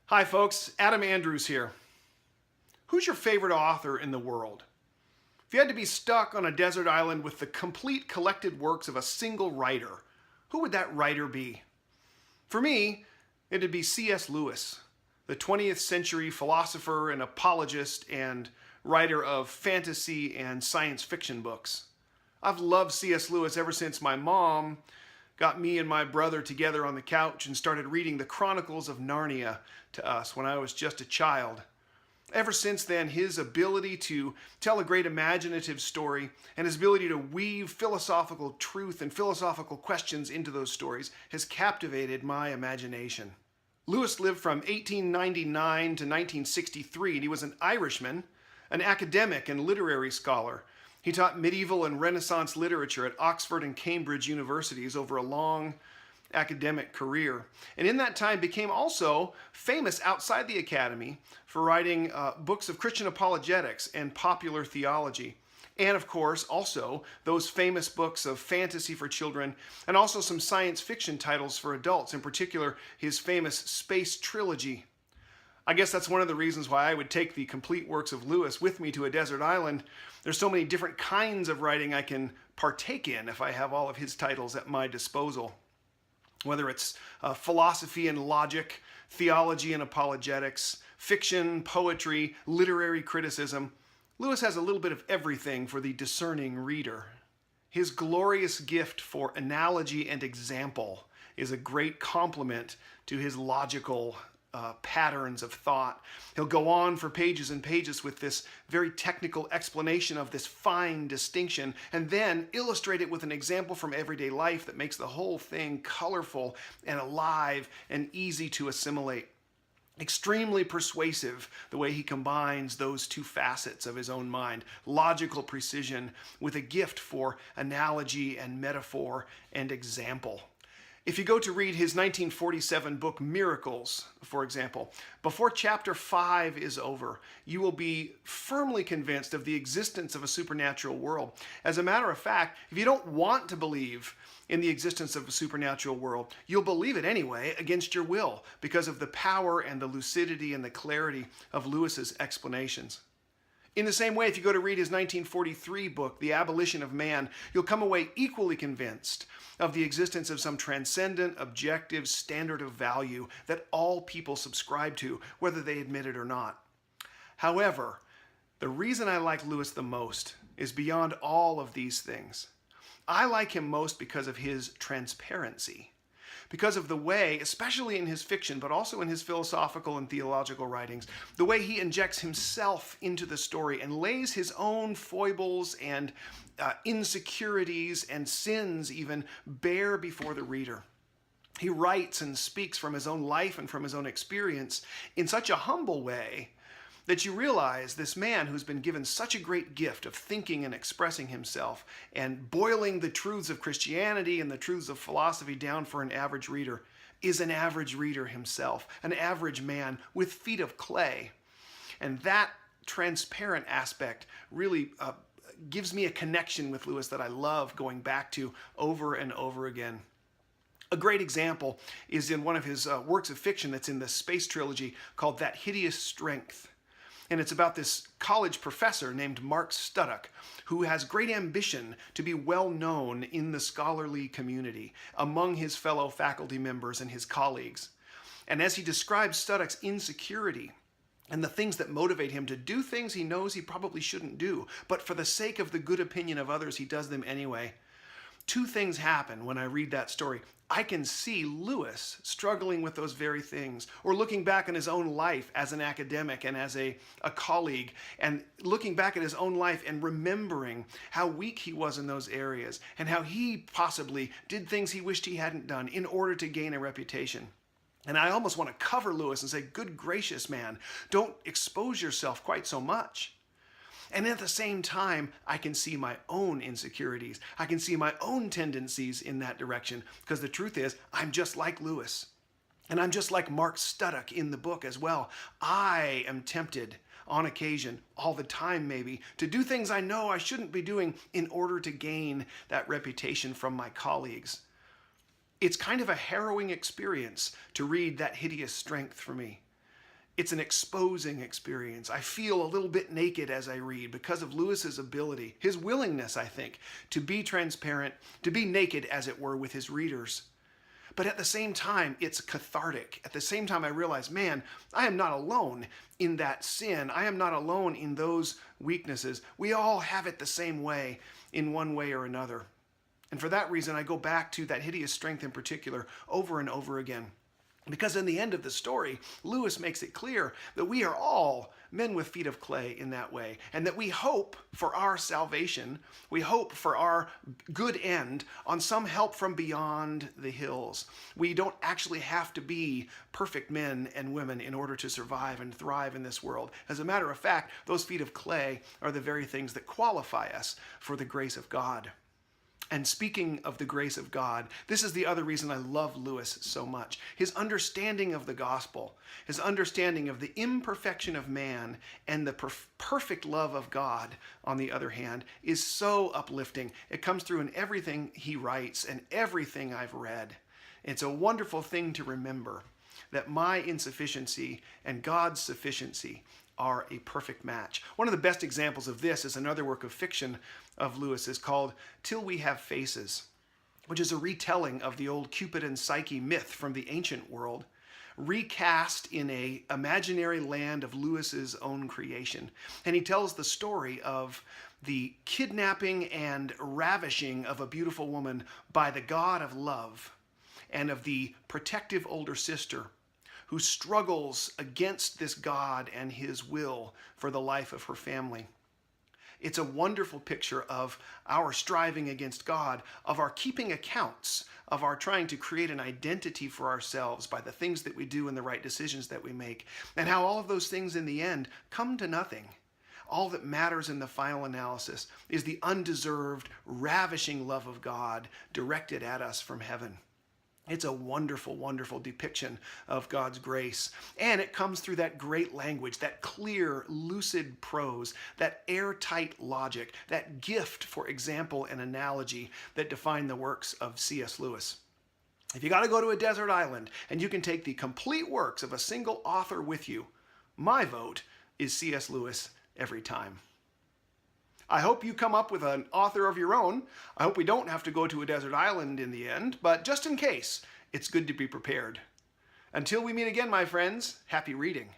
Hi folks, Adam Andrews here. Who's your favorite author in the world? If you had to be stuck on a desert island with the complete collected works of a single writer, who would that writer be? For me, it'd be C.S. Lewis, the 20th century philosopher and apologist and writer of fantasy and science fiction books. I've loved C.S. Lewis ever since my mom got me and my brother together on the couch and started reading the Chronicles of Narnia to us when I was just a child. Ever since then, his ability to tell a great imaginative story and his ability to weave philosophical truth and philosophical questions into those stories has captivated my imagination. Lewis lived from 1899 to 1963, and he was an Irishman, an academic and literary scholar. He taught medieval and Renaissance literature at Oxford and Cambridge universities over a long academic career. And in that time became also famous outside the academy for writing books of Christian apologetics and popular theology. And of course, also those famous books of fantasy for children and also some science fiction titles for adults, in particular his famous space trilogy. I guess that's one of the reasons why I would take the complete works of Lewis with me to a desert island. There's so many different kinds of writing I can partake in if I have all of his titles at my disposal. Whether it's philosophy and logic, theology and apologetics, fiction, poetry, literary criticism, Lewis has a little bit of everything for the discerning reader. His glorious gift for analogy and example is a great complement to his logical patterns of thought. He'll go on for pages and pages with this very technical explanation of this fine distinction and then illustrate it with an example from everyday life that makes the whole thing colorful and alive and easy to assimilate. Extremely persuasive the way he combines those two facets of his own mind, logical precision with a gift for analogy and metaphor and example. If you go to read his 1947 book Miracles, for example, before chapter 5 is over, you will be firmly convinced of the existence of a supernatural world. As a matter of fact, if you don't want to believe in the existence of a supernatural world, you'll believe it anyway against your will because of the power and the lucidity and the clarity of Lewis's explanations. In the same way, if you go to read his 1943 book, The Abolition of Man, you'll come away equally convinced of the existence of some transcendent, objective standard of value that all people subscribe to, whether they admit it or not. However, the reason I like Lewis the most is beyond all of these things. I like him most because of his transparency. Because of the way, especially in his fiction, but also in his philosophical and theological writings, the way he injects himself into the story and lays his own foibles and insecurities and sins even bare before the reader. He writes and speaks from his own life and from his own experience in such a humble way that you realize this man who's been given such a great gift of thinking and expressing himself and boiling the truths of Christianity and the truths of philosophy down for an average reader is an average reader himself, an average man with feet of clay. And that transparent aspect really gives me a connection with Lewis that I love going back to over and over again. A great example is in one of his works of fiction that's in the space trilogy called That Hideous Strength. And it's about this college professor named Mark Studdock, who has great ambition to be well known in the scholarly community among his fellow faculty members and his colleagues. And as he describes Studdock's insecurity and the things that motivate him to do things he knows he probably shouldn't do, but for the sake of the good opinion of others, he does them anyway. Two things happen when I read that story. I can see Lewis struggling with those very things, or looking back on his own life as an academic and as a colleague, and looking back at his own life and remembering how weak he was in those areas, and how he possibly did things he wished he hadn't done in order to gain a reputation. And I almost want to cover Lewis and say, good gracious, man, don't expose yourself quite so much. And at the same time, I can see my own insecurities. I can see my own tendencies in that direction, because the truth is, I'm just like Lewis. And I'm just like Mark Studdock in the book as well. I am tempted on occasion, all the time maybe, to do things I know I shouldn't be doing in order to gain that reputation from my colleagues. It's kind of a harrowing experience to read That Hideous Strength for me. It's an exposing experience. I feel a little bit naked as I read because of Lewis's ability, his willingness, I think, to be transparent, to be naked, as it were, with his readers. But at the same time, it's cathartic. At the same time, I realize, man, I am not alone in that sin. I am not alone in those weaknesses. We all have it the same way, in one way or another. And for that reason, I go back to that hideous strength in particular over and over again. Because in the end of the story, Lewis makes it clear that we are all men with feet of clay in that way, and that we hope for our salvation, we hope for our good end on some help from beyond the hills. We don't actually have to be perfect men and women in order to survive and thrive in this world. As a matter of fact, those feet of clay are the very things that qualify us for the grace of God. And speaking of the grace of God, this is the other reason I love Lewis so much. His understanding of the gospel, his understanding of the imperfection of man and the perfect love of God, on the other hand, is so uplifting. It comes through in everything he writes and everything I've read. It's a wonderful thing to remember that my insufficiency and God's sufficiency are a perfect match. One of the best examples of this is another work of fiction of Lewis's called Till We Have Faces, which is a retelling of the old Cupid and Psyche myth from the ancient world, recast in a imaginary land of Lewis's own creation. And he tells the story of the kidnapping and ravishing of a beautiful woman by the god of love, and of the protective older sister who struggles against this God and his will for the life of her family. It's a wonderful picture of our striving against God, of our keeping accounts, of our trying to create an identity for ourselves by the things that we do and the right decisions that we make, and how all of those things in the end come to nothing. All that matters in the final analysis is the undeserved, ravishing love of God directed at us from heaven. It's a wonderful, wonderful depiction of God's grace. And it comes through that great language, that clear, lucid prose, that airtight logic, that gift for example and analogy that define the works of C.S. Lewis. If you got to go to a desert island and you can take the complete works of a single author with you, my vote is C.S. Lewis every time. I hope you come up with an author of your own. I hope we don't have to go to a desert island in the end, but just in case, it's good to be prepared. Until we meet again, my friends, happy reading.